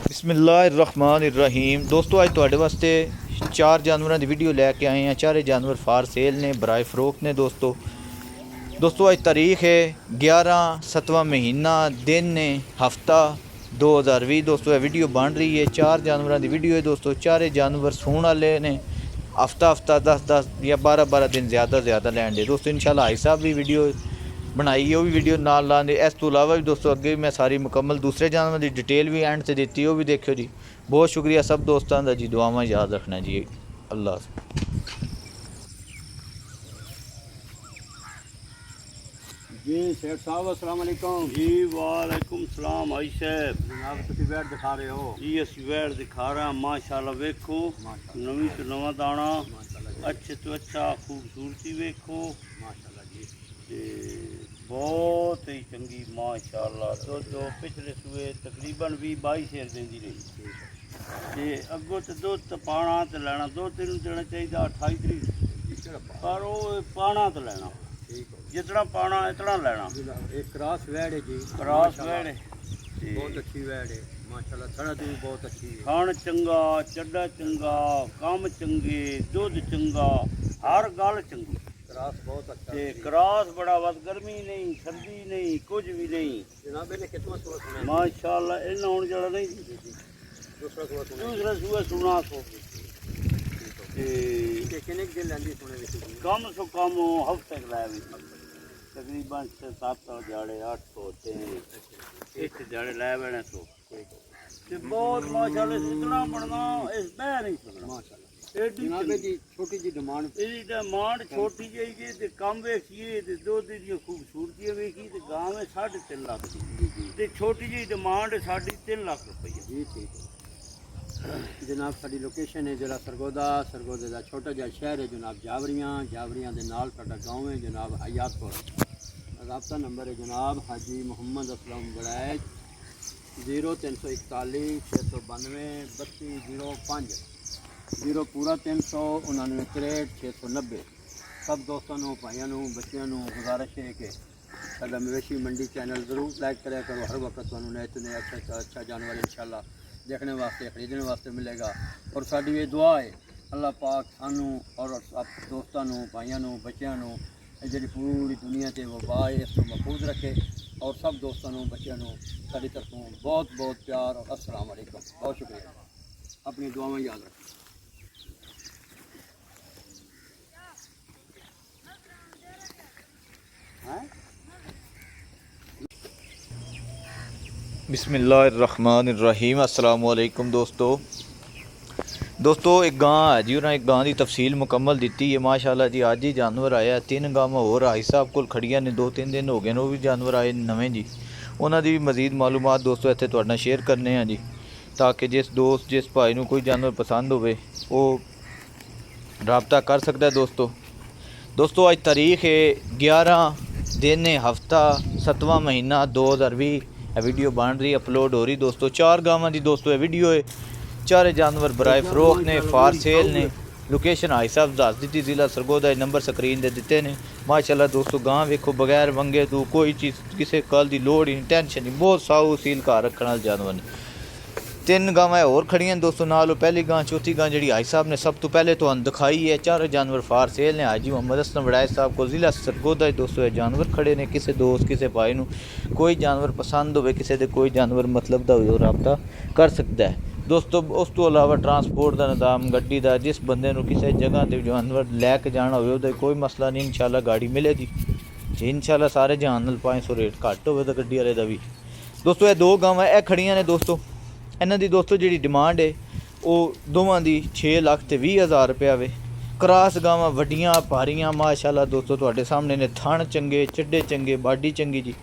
बिस्मिल्लाहिर्रहमानिर्रहीम दोस्तों अज तुहाडे वास्ते 4 जानवरों की वीडियो लैके आए हैं। चारे जानवर फार सेल ने, बराए फरोख्त ने। दोस्तों अज तारीख है 11/7वां महीना, दिन ने हफ्ता 2020। दोस्तों यह वीडियो बन रही है 4 जानवरों की वीडियो है। दोस्तों चारे जानवर सूण वाले ने, हफ्ता 10 या 12 दिन ज़्यादा लैन दे। दोस्तों इंशाल्लाह भाई साहब भी वीडियो बनाई है, वो भी वीडियो नाल लाने। इस तो इलावा भी दोस्तों अगे मैं सारी मुकम्मल दूसरे जानवर की डिटेल भी एंड से दी, वो भी देखियो जी। बहुत शुक्रिया सब दोस्तों का जी, दुआवां याद रखना जी। अल्लाह जी शेख साहब अस्सलाम वालेकुम जी। वालेकुम सलाम। आई साहब जनाब तुम वैट दिखा रहे हो जी, अस वैट दिखा रहे हैं। माशाल्लाह वेखो, नवी तो नवा दाना, अच्छे तो अच्छा, खूबसूरती वेखो माशाल्लाह जी। ते बहुत ही चंगी माशाल्लाह। दो पिछले सूए तकरीबन 20-22 शेर देंदी रही ते अगों तो दुध तो पाना तो लैना, दुध तेन देना चाहिए 28 तरीक, पर वो पाना तो लैना, जितना पाना इतना लेना। एक क्रॉस वैट है जी, क्रॉस वैट है, बहुत अच्छी वैट है माशाल्लाह। सड़क भी बहुत अच्छी है, खान चंगा, चड्डा चंगा, काम चंगे, दुध चंगा, हर गल चंगी। क्रॉस बहुत अच्छा ते क्रॉस बड़ा, बस गर्मी नहीं सर्दी नहीं कुछ भी नहीं। जनाब ने कितना सुना सुना माशाल्लाह इन आने जड़ा नहीं। दूसरा सुना सुना दूसरा सूआ सुना सो कितने दिन लेंदी सुने विच कम सो कम हफ्ते लै भी तकरीबन 7 जाड़े 8 होते हैं, एक जाड़े लै बैने सो ते बहुत माशाल्लाह। इतना बनना इस बह नहीं सकना माशाल्लाह। एडी जनाब जी छोटी जी डिमांड, ਇਹਦੀ ਡਿਮਾਂਡ ਛੋਟੀ ਜਿਹੀ ਜੀ ਤੇ ਕੰਮ ਵੇਖੀਏ ਤੇ ਦੁੱਧ ਦੀਆਂ ਖੂਬਸੂਰਤੀਆਂ ਵੇਖੀ ਤੇ ਗਾਂ ਹੈ 3.5 ਲੱਖ ਦੀ ਤੇ ਛੋਟੀ ਜਿਹੀ ਡਿਮਾਂਡ ਸਾਡੀ 3 ਲੱਖ ਰੁਪਈਆ जी ठीक है जनाब। साडी लोकेशन है जिला सरगोदा, सरगोदे का छोटा जिहा शहर है जनाब जावरियां, जावरियां के नाल साडा गाँव है जनाब हयातपुर। राबता नंबर है जनाब हाजी मोहम्मद असलम बड़ैच 0341 692 3205 0 पूरा 399 63 690। सब दोस्तों भाइयों बच्चों गुजारिश है कि साडा मवेशी मंडी चैनल जरूर लाइक कराया करो। हर वक्त तुहानू नए तो नए अच्छा जानवर इंशाल्लाह देखने वास्ते, खरीदने वास्ते मिलेगा। और साड़ी ये दुआ है अल्लाह पाक सानू और सब दोस्तों भाइयों बच्चों जी पूरी दुनिया से वबा है इसको महफूज रखे। और सब दोस्तों बच्चों साड़ी तरफों बहुत बहुत प्यार और अस्सलाम वालेकुम। बहुत शुक्रिया, अपनी दुआएं याद रखें। बिस्मिल्लाहिर्रहमानिर्रहीम। अस्सलाम वालेकुम दोस्तों एक गां है जी, उन्हें एक गां की तफसील मुकम्मल दी है माशाल्लाह जी। अज ही जानवर आया, 3 गावां होर भाई साहब कोल खड़ियां ने, 2-3 दिन हो गए, वो भी जानवर आए नवें जी। उन्होंने भी मजीद मालूमात दोस्तों इत्थे तुहाडे नाल शेयर करने हैं जी, ताकि जिस दोस्त जिस भाई नूं कोई जानवर पसंद होवे वो राबता कर सकता है। दोस्तों अज तारीख है 11 दिन है हफ्ता 7वां महीना 2020। वीडियो बन रही, अपलोड हो रही दोस्तों। 4 गावां की दोस्तों ये वीडियो है। चारे जानवर बराए फरोख ने, फार सेल ने। लोकेशन भाई साहब दस दी, जिला सरगोदा, नंबर स्क्रीन दे दिते ने माशाल्लाह। दोस्तों गां वेखो, बगैर वंगे तो कोई चीज़ किसी गल की लोड़ ही नहीं, टेंशन नहीं, बहुत साऊ सील घर रखने वाले जानवर ने। 3 गावां होर खड़ियां दोस्तों नाल। पहली गां चौथी गां जी भाई साहब ने सब तो पहले तो दिखाई है। 4 जानवर फार सेल ने। हाजी मोहम्मद असलम वड़ैच साहब को जिला सरगोदा दोस्तों जानवर खड़े ने। किसी दोस्त किसी भाई नूं कोई जानवर पसंद होवे, किसी दे कोई जानवर मतलब दा होवे, राबता कर सकता है दोस्तों। उस तो अलावा ट्रांसपोर्ट का निज़ाम, गड्डी का, जिस बंदे नूं किसी जगह ते जानवर लैके जाना होवे उहदा कोई मसला नहीं, इंशाल्लाह गाड़ी मिलेगी जी इंशाल्लाह। सारे जहान नाल 500 रेट घट होवे तो गड्डी वाले का भी। दोस्तों ये 2 गावां ये खड़ियां ने दोस्तों। इन्हां दी दोस्तों जी डिमांड है वो दोवां दी 6 लाख ते 20 हज़ार रुपया वे। क्रॉस गावां वड्डियां भारियां माशाल्लाह दोस्तों तुहाडे सामने ने। थण चंगे, चड्डे चंगे, बाडी चंगी जी।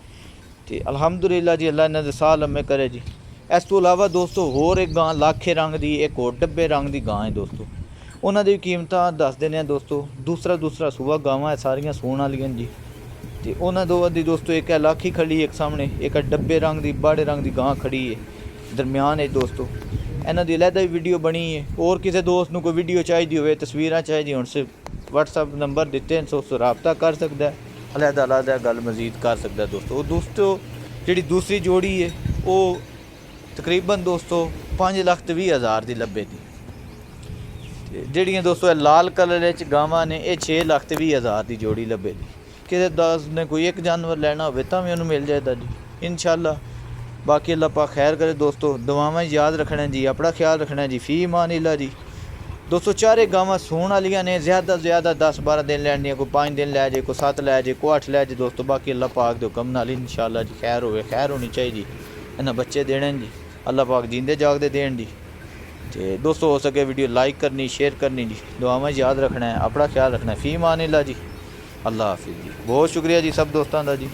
ते अल्हम्दुलिल्लाह जी, अल्लाह इन्हां दे साह लम्मे करे जी। इस तो इलावा दोस्तों होर एक गां लाखे रंग की, एक होर डब्बे रंग की गां है दोस्तों। उन्हां दी कीमतां दस देने हैं दोस्तों। दूसरा सूआ गावां सारियां सूण वालियां जी। ते उन्हां दोवां दी दोस्तों एक है लाखी खड़ी, एक सामने एक है डब्बे रंग की बाड़े रंग की गां खड़ी है दरम्यान है दोस्तों। इन्हां दी अलहदा वीडियो बनी है। और किसी दोस्त नूं कोई वीडियो चाहिए हो, तस्वीरां चाहिए हो, सिर्फ व्हाट्सअप नंबर दिते हैं, सो राबता कर सकता है, अलहदा गल मजीद कर सकता है दोस्तों। जी दूसरी जोड़ी है वो तकरीबन दोस्तों 5,20,000 ਦੀ ਲੱਭੇ ਦੀ। ਤੇ ਜਿਹੜੀਆਂ ਦੋਸਤੋ ਇਹ ਲਾਲ ਕਲਰ ਵਿੱਚ ਗਾਵਾਂ ਨੇ ਇਹ 6,20,000 ਦੀ ਜੋੜੀ ਲੱਭੇ ਦੀ। ਕਿਸੇ ਦਾਸ ਨੇ ਕੋਈ ਇੱਕ ਜਾਨਵਰ ਲੈਣਾ ਹੋਵੇ ਤਾਂ ਵੀ ਉਹਨੂੰ ਮਿਲ ਜਾਏਗਾ ਜੀ इंशाअल्लाह। बाकी अल्लाह पाक खैर करे दोस्तों, दुआवां याद रखना जी, अपना ख्याल रखना जी। फी मान इल्ला जी दोस्तों। चारे गावां सूण वालियां ने, ज़्यादा से ज़्यादा 10-12 दिन लैंदियां, कोई 5 दिन लै जाए, कोई 7 लै जाए, कोई 8 लै जाए दोस्तों। बाकी अल्लाह पाक दे हुक्म नाल इंशाअल्लाह जी खैर होवे, खैर होनी चाहिए जी। इन्हां बच्चे देने जी, अल्लाह पाक जींदे जागदे देन जी। तो दोस्तों हो सके वीडियो लाइक करनी, शेयर करनी जी। दुआवां याद रखना है, अपना ख्याल रखना है। फी मान इल्ला जी। अल्लाह हाफिज़ जी। बहुत शुक्रिया जी सब दोस्तों का जी।